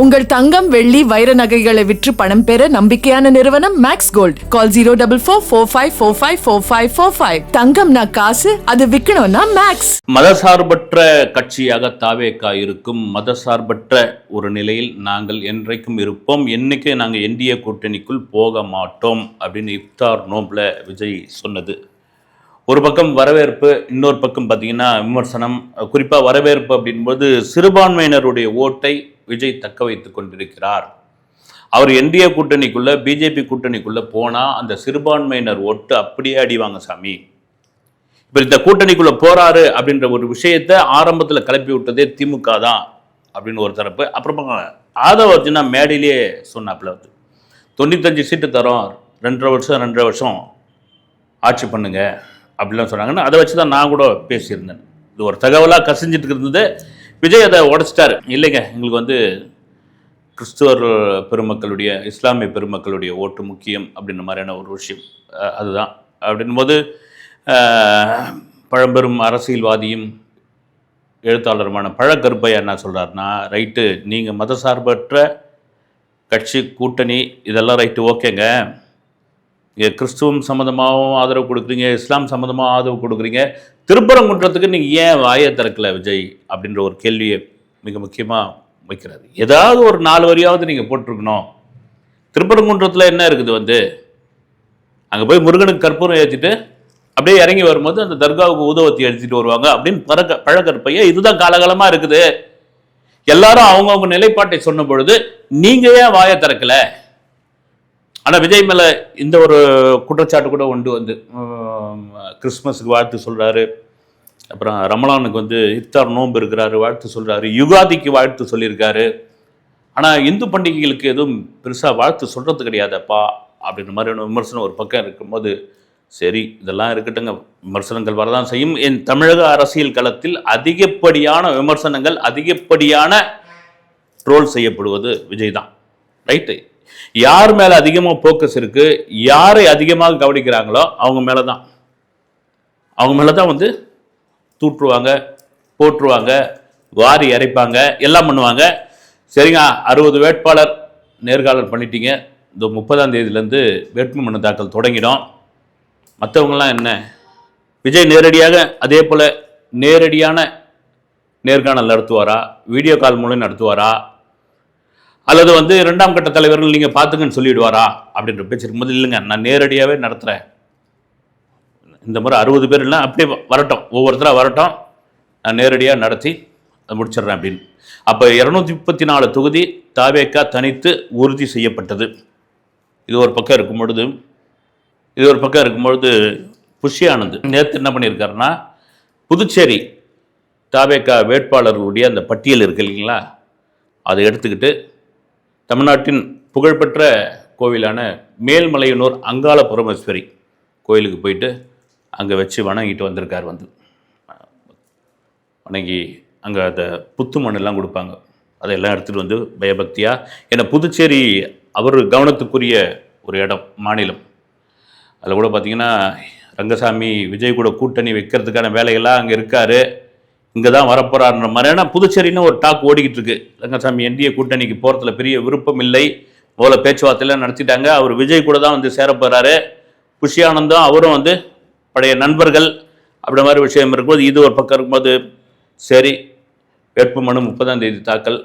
உங்கள் தங்கம் வெள்ளி வைர நகைகளை விற்று பணம் பெற நம்பிக்கையான நிறுவனம் மேக்ஸ் கோல்ட். கால் 04454545545. தங்கம்னா காசு, அது விற்கணும்னா மேக்ஸ். மதசார்பற்ற கட்சியாக தாவேகா இருக்கும். மதசார்பற்ற ஒரு நிலையில் நாங்கள் என்றைக்கும் இருப்போம். என்னைக்கு நாங்கள் என்டிஏ கூட்டணிக்குள் போக மாட்டோம் அப்படின்னு இஃப்தார் நோம்பில் விஜய் சொன்னது. ஒரு பக்கம் வரவேற்பு, இன்னொரு பக்கம் பார்த்தீங்கன்னா விமர்சனம். குறிப்பாக வரவேற்பு அப்படின்போது சிறுபான்மையினருடைய ஓட்டை விஜய் தக்க வைத்து கொண்டிருக்கிறார். அவர் என்டிஏ கூட்டணிக்குள்ள பிஜேபி கூட்டணிக்குள்ள போனால் அந்த சிறுபான்மையினர் ஓட்டு அப்படியே அடிவாங்க சாமி. இப்போ இந்த கூட்டணிக்குள்ள போறாரு அப்படின்ற ஒரு விஷயத்தை ஆரம்பத்தில் கிளப்பி விட்டதே திமுக தான் அப்படின்னு ஒரு தரப்பு. அப்புறமா ஆதவ அர்ஜுனா மேடையிலேயே சொன்னாப்புல 95 சீட்டு தரோம், 2.5 வருஷம் ஆட்சி பண்ணுங்க அப்படிலாம் சொன்னாங்கன்னு அதை வச்சு தான் நான் கூட பேசியிருந்தேன். இது ஒரு தகவலாக கசிஞ்சிட்டு இருந்தது. விஜய் அதை உடைச்சிட்டாரு. இல்லைங்க, எங்களுக்கு கிறிஸ்துவர் பெருமக்களுடைய, இஸ்லாமிய பெருமக்களுடைய ஓட்டு முக்கியம் அப்படின்ற மாதிரியான ஒரு விஷயம் அதுதான். அப்படின்போது பழம்பெரும் அரசியல்வாதியும் எழுத்தாளருமான பழக்கருப்பையா என்ன சொல்கிறாருன்னா, ரைட்டு, நீங்கள் மதசார்பற்ற கட்சி கூட்டணி இதெல்லாம் ரைட்டு, ஓகேங்க. கிறிஸ்துவம் சம்மந்தமாகவும் ஆதரவு கொடுக்குறீங்க, இஸ்லாம் சம்மந்தமாக ஆதரவு கொடுக்குறீங்க, திருப்பரங்குன்றத்துக்கு நீங்கள் ஏன் வாயை திறக்கல விஜய் அப்படின்ற ஒரு கேள்வியை மிக முக்கியமாக வைக்கிறாரு. ஏதாவது ஒரு 4 வரியாவது நீங்கள் போட்டிருக்கணும். திருப்பரங்குன்றத்தில் என்ன இருக்குது, அங்கே போய் முருகனுக்கு கற்பூரம் ஏற்றிட்டு அப்படியே இறங்கி வரும்போது அந்த தர்காவுக்கு ஊதுவத்தி எடுத்துகிட்டு வருவாங்க அப்படின்னு பழக்கற்பையா இதுதான் காலகாலமாக இருக்குது. எல்லாரும் அவங்கவுங்க நிலைப்பாட்டை சொன்ன பொழுது நீங்கள் ஏன் வாயை திறக்கலை? ஆனால் விஜய் மேலே இந்த ஒரு குற்றச்சாட்டு கூட உண்டு. கிறிஸ்மஸுக்கு வாழ்த்து சொல்கிறாரு, அப்புறம் ரமலானுக்கு இஃப்தார் நோன்பு இருக்கிறாரு வாழ்த்து சொல்கிறாரு, யுகாதிக்கு வாழ்த்து சொல்லியிருக்காரு. ஆனால் இந்து பண்டிகைகளுக்கு எதுவும் பெருசாக வாழ்த்து சொல்கிறது கிடையாதப்பா அப்படின்ற மாதிரியான விமர்சனம் ஒரு பக்கம் இருக்கும்போது, சரி இதெல்லாம் இருக்கட்டுங்க, விமர்சனங்கள் வரதான் செய்யும். என் தமிழக அரசியல் களத்தில் அதிகப்படியான விமர்சனங்கள், அதிகப்படியான ட்ரோல் செய்யப்படுவது விஜய் தான். ரைட்டு, யார் மேலே அதிகமாக ஃபோக்கஸ் இருக்குது, யாரை அதிகமாக கவனிக்கிறாங்களோ அவங்க மேலே தான் தூற்றுவாங்க, போட்டுருவாங்க, வாரி இறைப்பாங்க, எல்லாம் பண்ணுவாங்க. சரிங்க, 60 வேட்பாளர் நேர்காணல் பண்ணிட்டீங்க, இந்த 30ஆம் தேதியிலேருந்து வேட்புமனு தாக்கல் தொடங்கிடும். மற்றவங்களாம் என்ன, விஜய் நேரடியாக அதே போல் நேரடியான நேர்காணல் நடத்துவாரா, வீடியோ கால் மூலம் நடத்துவாரா, அல்லது 2ஆம் கட்ட தலைவர்கள் நீங்கள் பார்த்துங்கன்னு சொல்லிவிடுவாரா அப்படின்ற பேச்சு இருக்கும்போது, இல்லைங்க நான் நேரடியாகவே நடத்துகிறேன், இந்த முறை 60 பேர் இல்லை அப்படியே வரட்டும், ஒவ்வொருத்தராக வரட்டும், நான் நேரடியாக நடத்தி அதை முடிச்சிடுறேன் அப்படின்னு. அப்போ 234 தொகுதி தாவேகா தனித்து உறுதி செய்யப்பட்டது. இது ஒரு பக்கம் இருக்கும்பொழுது புஷி ஆனந்த் நேற்று என்ன பண்ணியிருக்காருன்னா, புதுச்சேரி தாவேகா வேட்பாளர்களுடைய அந்த பட்டியல் இருக்கு இல்லைங்களா, அதை எடுத்துக்கிட்டு தமிழ்நாட்டின் புகழ்பெற்ற கோவிலான மேல்மலையனூர் அங்காள பரமேஸ்வரி கோயிலுக்கு போயிட்டு அங்கே வச்சு வணங்கிட்டு வந்திருக்கார். வணங்கி அங்கே அந்த புத்து மண்ணெல்லாம் கொடுப்பாங்க, அதையெல்லாம் எடுத்துகிட்டு பயபக்தியாக, ஏன்னா புதுச்சேரி அவர் கவனத்துக்குரிய ஒரு இடம், மாநிலம். அதில் கூட பார்த்திங்கன்னா ரங்கசாமி விஜய் கூட கூட்டணி வைக்கிறதுக்கான வேலைகள்லாம் அங்கே இருக்கார், இங்கே தான் வரப்போறாருன்ற மாதிரி. ஏன்னா புதுச்சேரின்னு ஒரு டாக் ஓடிக்கிட்டு இருக்கு. ரங்கசாமி என்டிஏ கூட்டணிக்கு போகிறதுல பெரிய விருப்பம் இல்லை, போல பேச்சுவார்த்தையெல்லாம் நடத்திட்டாங்க. அவர் விஜய் கூட தான் சேரப்போகிறாரு. புஷி ஆனந்தும் அவரும் பழைய நண்பர்கள் அப்படி மாதிரி விஷயம் இருக்கும்போது, இது ஒரு பக்கம் இருக்கும்போது, சரி வேட்புமனு 30ஆம் தேதி தாக்கல்,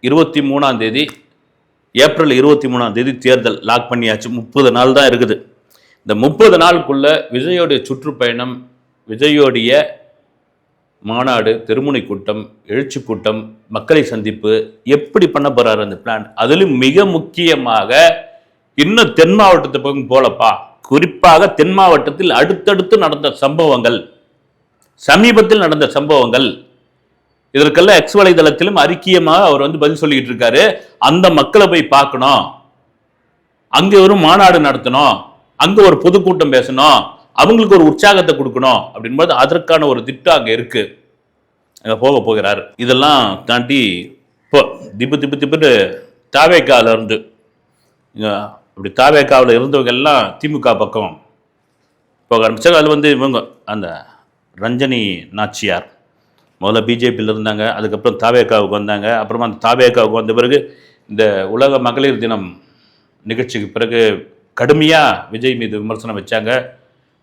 23ஆம் தேதி ஏப்ரல் 23ஆம் தேதி தேர்தல் லாக் பண்ணியாச்சு. 30 நாள் தான் இருக்குது. இந்த 30 நாளுக்குள்ள விஜயோடைய சுற்றுப்பயணம், விஜயோடைய மாநாடு, தெருமுனை கூட்டம், எழுச்சி கூட்டம், மக்களை சந்திப்பு எப்படி பண்ண போறாரு அந்த பிளான். அதிலும் மிக முக்கியமாக இன்னும் தென் மாவட்டத்தை போலப்பா, குறிப்பாக தென் மாவட்டத்தில் அடுத்தடுத்து நடந்த சம்பவங்கள், சமீபத்தில் நடந்த சம்பவங்கள், இதற்கெல்லாம் எக்ஸ் வலைதளத்திலும் அறிக்கையமாக அவர் பதில் சொல்லிக்கிட்டு இருக்காரு. அந்த மக்களை போய் பார்க்கணும், அங்கே ஒரு மாநாடு நடத்தணும், அங்க ஒரு பொதுக்கூட்டம் பேசணும், அவங்களுக்கு ஒரு உற்சாகத்தை கொடுக்கணும் அப்படின்போது அதற்கான ஒரு திட்டம் அங்கே இருக்கு, அங்கே போகிறார். இதெல்லாம் தாண்டி இப்போ திப்பு தாவேக்காவில் இருந்து அப்படி தாவேக்காவில் இருந்தவங்க எல்லாம் திமுக பக்கம் போக ஆரம்பிச்சாங்க. அது இவங்க அந்த ரஞ்சனி நாச்சியார் முதல்ல பிஜேபியில் இருந்தாங்க, அதுக்கப்புறம் தாவேகாவுக்கு வந்தாங்க. அப்புறமா அந்த தாவேகாவுக்கு வந்த பிறகு இந்த உலக மகளிர் தினம் நிகழ்ச்சிக்கு பிறகு கடுமையாக விஜய் மீது விமர்சனம் வச்சாங்க.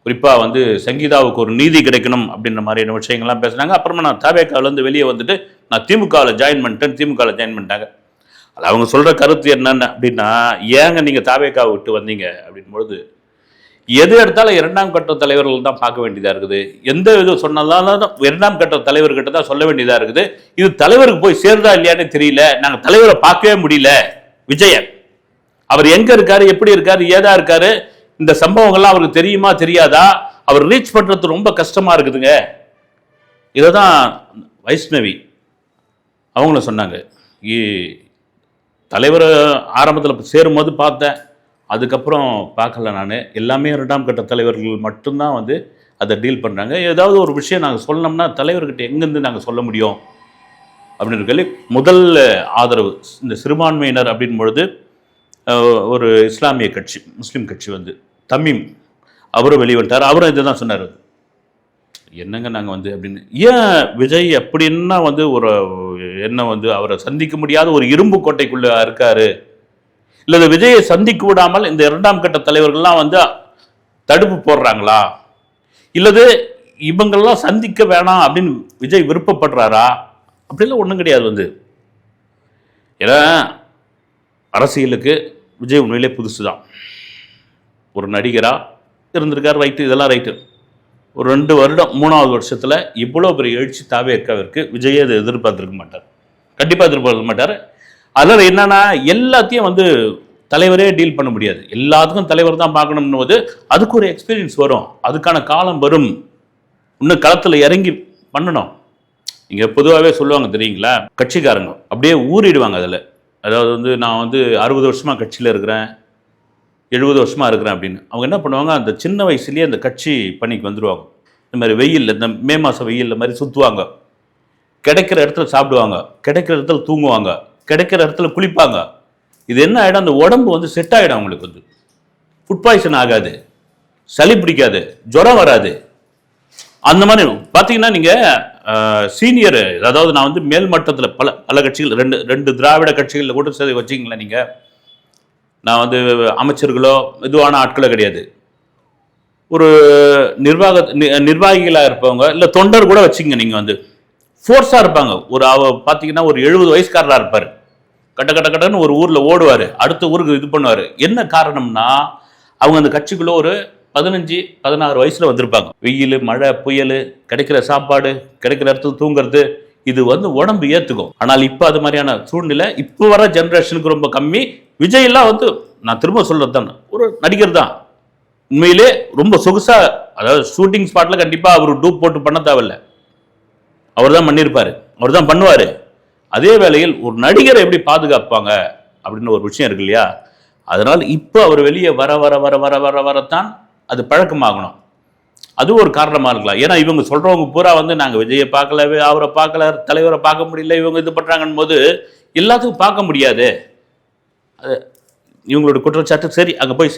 குறிப்பாக வந்து சங்கீதாவுக்கு ஒரு நீதி கிடைக்கணும் அப்படின்ற மாதிரியான விஷயங்கள்லாம் பேசுனாங்க. அப்புறமா நான் தாவேகாவிலேருந்து வெளியே வந்துட்டு நான் திமுகவில் ஜாயின் பண்ணிட்டாங்க. அது அவங்க சொல்கிற கருத்து என்னென்ன அப்படின்னா, ஏங்க நீங்கள் தாவேகாவை விட்டு வந்தீங்க அப்படின்பொழுது, எது எடுத்தாலும் இரண்டாம் கட்ட தலைவர்கள் தான் பார்க்க வேண்டியதாக இருக்குது. எந்த இது சொன்னாலும் இரண்டாம் கட்ட தலைவர்கிட்ட தான் சொல்ல வேண்டியதாக இருக்குது. இது தலைவருக்கு போய் சேருதா இல்லையான்னு தெரியல. நாங்கள் தலைவரை பார்க்கவே முடியல. விஜயன் அவர் எங்கே இருக்காரு, எப்படி இருக்காரு, ஏதா இருக்காரு, இந்த சம்பவங்கள்லாம் அவருக்கு தெரியுமா தெரியாதா, அவர் ரீச் பண்ணுறது ரொம்ப கஷ்டமாக இருக்குதுங்க. இதை தான் வைஷ்ணவி அவங்களும் சொன்னாங்க. தலைவர் ஆரம்பத்தில் சேரும்போது பார்த்தேன், அதுக்கப்புறம் பார்க்கல. நான் எல்லாமே இரண்டாம் கட்ட தலைவர்கள் மட்டும்தான் வந்து அதை டீல் பண்ணுறாங்க. ஏதாவது ஒரு விஷயம் நாங்கள் சொல்லணும்னா தலைவர்கிட்ட எங்கேருந்து நாங்கள் சொல்ல முடியும் அப்படின்னு சொல்லி முதல் ஆதரவு இந்த சிறுபான்மையினர் அப்படின் பொழுது ஒரு இஸ்லாமிய கட்சி, முஸ்லீம் கட்சி வந்து தமீம் அவரும் வெளிவந்தார். அவரும் இதை தான் சொன்னார், என்னங்க நாங்கள் வந்து அப்படின்னு. ஏன் விஜய் அப்படின்னா வந்து ஒரு என்ன வந்து அவரை சந்திக்க முடியாத ஒரு இரும்பு கோட்டைக்குள்ளே இருக்காரு, இல்லை விஜயை சந்திக்க விடாமல் இந்த இரண்டாம் கட்ட தலைவர்கள்லாம் வந்து தடுப்பு போடுறாங்களா, இல்லது இவங்கெல்லாம் சந்திக்க வேணாம் அப்படின்னு விஜய் விருப்பப்படுறாரா, அப்படிலாம் ஒன்றும் கிடையாது. வந்து ஏன்னா அரசியலுக்கு விஜய் உண்மையிலே புதுசு தான். ஒரு நடிகராக இருந்திருக்கார், ரைட்டு, இதெல்லாம் ரைட்டு. ஒரு 2 வருடம் 3வது வருஷத்தில் இவ்வளோ பெரிய எழுச்சி தாவேக்காவிற்கு விஜயை அதை எதிர்பார்த்துருக்க மாட்டார், கண்டிப்பாக எதிர்பார்க்க மாட்டார். அதனால் என்னன்னா எல்லாத்தையும் வந்து தலைவரே டீல் பண்ண முடியாது, எல்லாத்துக்கும் தலைவர் தான் பார்க்கணும்னு போது அதுக்கு ஒரு எக்ஸ்பீரியன்ஸ் வரும், அதுக்கான காலம் வரும். இன்னும் களத்தில் இறங்கி பண்ணணும். இங்கே பொதுவாகவே சொல்லுவாங்க தெரியுங்களா, கட்சிக்காரங்க அப்படியே ஊறிடுவாங்க அதில். அதாவது வந்து நான் வந்து 60 வருஷமாக கட்சியில் இருக்கிறேன், 70 வருஷமாக இருக்கிறேன் அப்படின்னு. அவங்க என்ன பண்ணுவாங்க, அந்த சின்ன வயசுலேயே அந்த கட்சி பணிக்கு வந்துடுவாங்க. இந்த மாதிரி வெயிலில், இந்த மே மாதம் வெயிலில் மாதிரி சுற்றுவாங்க, கிடைக்கிற இடத்துல சாப்பிடுவாங்க, கிடைக்கிற இடத்துல தூங்குவாங்க, கிடைக்கிற இடத்துல குளிப்பாங்க. இது என்ன ஆகிடும், அந்த உடம்பு வந்து செட் ஆகிடும். அவங்களுக்கு வந்து ஃபுட் பாய்சன் ஆகாது, சளி பிடிக்காது, ஜுரம் வராது. அந்த மாதிரி பார்த்தீங்கன்னா நீங்கள் சீனியர், அதாவது நான் வந்து மேல் மட்டத்தில் பல கட்சிகள், ரெண்டு திராவிட கட்சிகளில் கூட சரி வச்சிங்களேன் நீங்கள், நான் வந்து அமைச்சர்களோ இதுவான ஆட்களோ கிடையாது, ஒரு நிர்வாகிகளாக இருப்பவங்க இல்லை தொண்டர் கூட வச்சுங்க, நீங்கள் வந்து ஃபோர்ஸாக இருப்பாங்க. பார்த்தீங்கன்னா ஒரு 70 வயசுக்காரராக இருப்பார், கட்டன்னு ஒரு ஊரில் ஓடுவார், அடுத்த ஊருக்கு இது பண்ணுவார். என்ன காரணம்னா அவங்க அந்த கட்சிக்குள்ளே ஒரு 15-16 வயசில் வந்திருப்பாங்க. வெயில், மழை, புயல், கிடைக்கிற சாப்பாடு, கிடைக்கிற இடத்துல தூங்குறது, இது வந்து உடம்பு ஏற்றுக்கும். ஆனால் இப்போ அது மாதிரியான சூழ்நிலை இப்போ வர ஜென்ரேஷனுக்கு ரொம்ப கம்மி. விஜய்லாம் வந்து நான் திரும்ப சொல்கிறது தான், ஒரு நடிகர் தான், உண்மையிலே ரொம்ப சொகுசாக, அதாவது ஷூட்டிங் ஸ்பாட்டில் கண்டிப்பாக அவர் டூப் போட்டு பண்ண தேவையில்லை, அவர் தான் பண்ணியிருப்பார், அவர் தான் பண்ணுவார். அதே வேளையில் ஒரு நடிகரை எப்படி பாதுகாப்பாங்க அப்படின்னு ஒரு விஷயம் இருக்கு இல்லையா. அதனால் இப்போ அவர் வெளியே வர வர வர வர வர வரத்தான் அது பழக்கமாகணும். அது ஒரு காரணமாக இருக்கலாம். ஏன்னா இவங்க சொல்கிறவங்க பூரா வந்து நாங்கள் விஜயை பார்க்கல, அவரை பார்க்கல, தலைவரை பார்க்க முடியல, இவங்க இது பண்ணுறாங்கன்னு போது எல்லாத்துக்கும் பார்க்க முடியாது. அது இவங்களோட குற்றச்சாட்டு. சரி, அங்கே போய்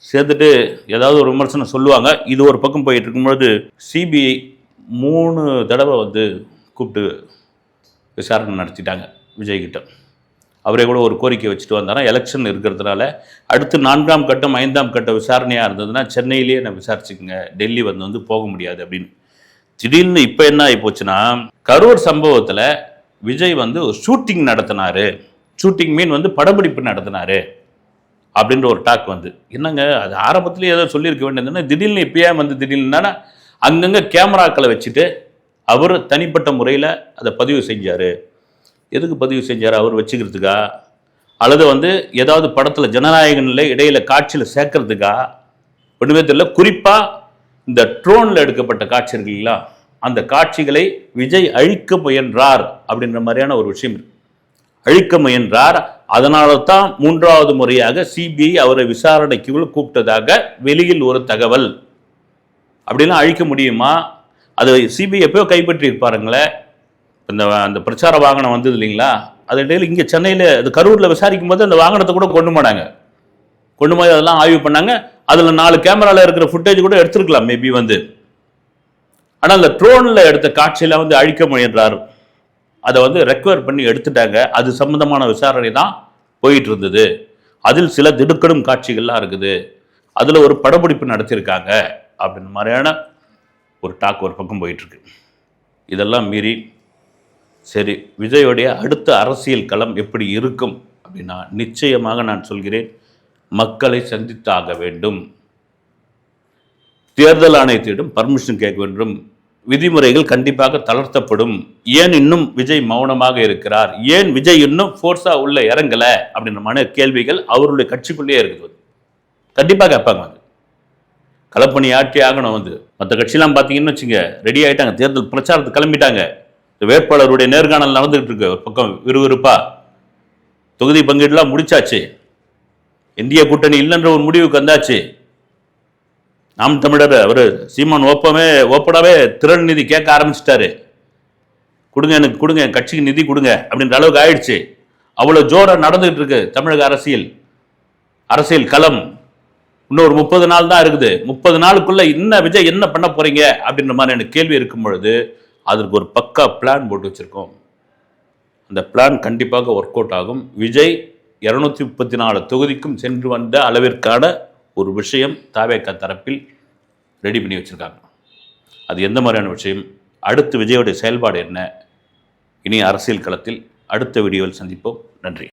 சேர்ந்துட்டு ஏதாவது ஒரு விமர்சனம் சொல்லுவாங்க. இது ஒரு பக்கம் போயிட்டு இருக்கும்பொழுது சிபிஐ 3 தடவை வந்து கூப்பிட்டு விசாரணை நடத்திட்டாங்க விஜய்கிட்ட. அவரே கூட ஒரு கோரிக்கை வச்சுட்டு வந்தாரா, எலெக்ஷன் இருக்கிறதுனால அடுத்து 4ஆம் கட்டம் 5ஆம் கட்ட விசாரணையாக இருந்ததுன்னா சென்னையிலேயே நான் விசாரிச்சுக்கோங்க, டெல்லி வந்து போக முடியாது அப்படின்னு. திடீர்னு இப்போ என்ன ஆகி போச்சுன்னா, கரூர் சம்பவத்தில் விஜய் வந்து ஒரு ஷூட்டிங் நடத்தினாரு, ஷூட்டிங் மீன் வந்து படப்பிடிப்பு நடத்தினாரு அப்படின்ற ஒரு டாக் வந்து. என்னங்க அது ஆரம்பத்துலேயே ஏதோ சொல்லியிருக்க வேண்டியதுன்னா, திடீர்னு இப்பயே வந்து திடீர்னுனா அங்கங்கே கேமராக்களை வச்சுட்டு அவர் தனிப்பட்ட முறையில் அதை பதிவு செஞ்சார். எதுக்கு பதிவு செஞ்சார், அவர் வச்சுக்கிறதுக்கா, அல்லது வந்து ஏதாவது படத்தில் ஜனநாயகனில் இடையில காட்சியில் சேர்க்கறதுக்கா, ஒன்றுமே தெரியல. குறிப்பாக இந்த ட்ரோனில் எடுக்கப்பட்ட காட்சி இருக்குங்களா, அந்த காட்சிகளை விஜய் அழிக்க முயன்றார் அப்படின்ற மாதிரியான ஒரு விஷயம் இருக்கு. அழிக்க முயன்றார். அதனால தான் 3வது முறையாக சிபிஐ அவரை விசாரணைக்கு கூப்பிட்டதாக வெளியில் ஒரு தகவல். அப்படிலாம் அழிக்க முடியுமா? அது சிபிஐ எப்பயோ கைப்பற்றி இருப்பாருங்களே. அந்த பிரச்சார வாகனம் வந்தது இல்லைங்களா, அது இடையில இங்கே சென்னையில் அது கரூரில் விசாரிக்கும் போது அந்த வாகனத்தை கூட கொண்டு போய் அதெல்லாம் ஆய்வு பண்ணாங்க. அதில் 4 கேமராவில் இருக்கிற ஃபுட்டேஜ் கூட எடுத்துருக்கலாம் மேபி வந்து. ஆனால் அந்த ட்ரோனில் எடுத்த காட்சியெல்லாம் வந்து அழிக்க முயன்றார். அதை வந்து ரெக்கவர் பண்ணி எடுத்துட்டாங்க. அது சம்பந்தமான விசாரணை தான் போயிட்டு இருந்தது. அதில் சில திடுக்கிடும் காட்சிகள்லாம் இருக்குது, அதில் ஒரு படப்பிடிப்பு நடத்தியிருக்காங்க அப்படின்ற மாதிரியான ஒரு டாக் ஒரு பக்கம் போயிட்டுருக்கு. இதெல்லாம் மீறி சரி, விஜயோடைய அடுத்த அரசியல் களம் எப்படி இருக்கும் அப்படின்னா, நிச்சயமாக நான் சொல்கிறேன், மக்களை சந்தித்தாக வேண்டும். தேர்தல் ஆணையத்திடம் பர்மிஷன் கேட்க வேண்டும். விதிமுறைகள் கண்டிப்பாக தளர்த்தப்படும். ஏன் இன்னும் விஜய் மௌனமாக இருக்கிறார், ஏன் விஜய் இன்னும் ஃபோர்ஸா உள்ள இறங்கல அப்படின்ற கேள்விகள் அவருடைய கட்சிக்குள்ளேயே இருக்குது. கண்டிப்பாக கேட்பாங்க. களப்பணி ஆட்சி ஆகணும். வந்து மற்ற கட்சியெல்லாம் பார்த்தீங்கன்னு வச்சுங்க, ரெடி ஆகிட்டாங்க, தேர்தல் பிரச்சாரத்துக்கு கிளம்பிட்டாங்க. வேட்பாளருடைய நேர்காணல் நடந்துகிட்டு இருக்கு. ஒரு பக்கம் விறுவிறுப்பா தொகுதி பங்கீடுலாம் முடிச்சாச்சு. இந்திய கூட்டணி இல்லைன்ற ஒரு முடிவுக்கு வந்தாச்சு. நாம் தமிழர் அவர் சீமான் ஓப்பனாவே திறன் நிதி கேட்க ஆரம்பிச்சிட்டாரு. கொடுங்க, எனக்கு கொடுங்க, என் கட்சிக்கு நிதி கொடுங்க அப்படின்ற அளவுக்கு ஆயிடுச்சு. அவ்வளோ ஜோராக நடந்துகிட்டு இருக்கு தமிழக அரசியல் களம். இன்னொரு 30 நாள் தான் இருக்குது. 30 நாளுக்குள்ள விஜய் என்ன பண்ண போறீங்க அப்படின்ற மாதிரி எனக்கு கேள்வி இருக்கும் பொழுது அதற்கு ஒரு பக்கா பிளான் போட்டு வச்சிருக்கோம். அந்த பிளான் கண்டிப்பாக ஒர்க் அவுட் ஆகும். விஜய் 234 தொகுதிக்கும் சென்று வந்த அளவிற்கான ஒரு விஷயம் தாவேகா தரப்பில் ரெடி பண்ணி வச்சிருக்காங்க. அது எந்த மாதிரியான விஷயம், அடுத்து விஜயோடைய செயல்பாடு என்ன, இனி அரசியல் களத்தில் அடுத்த வீடியோவில் சந்திப்போம். நன்றி.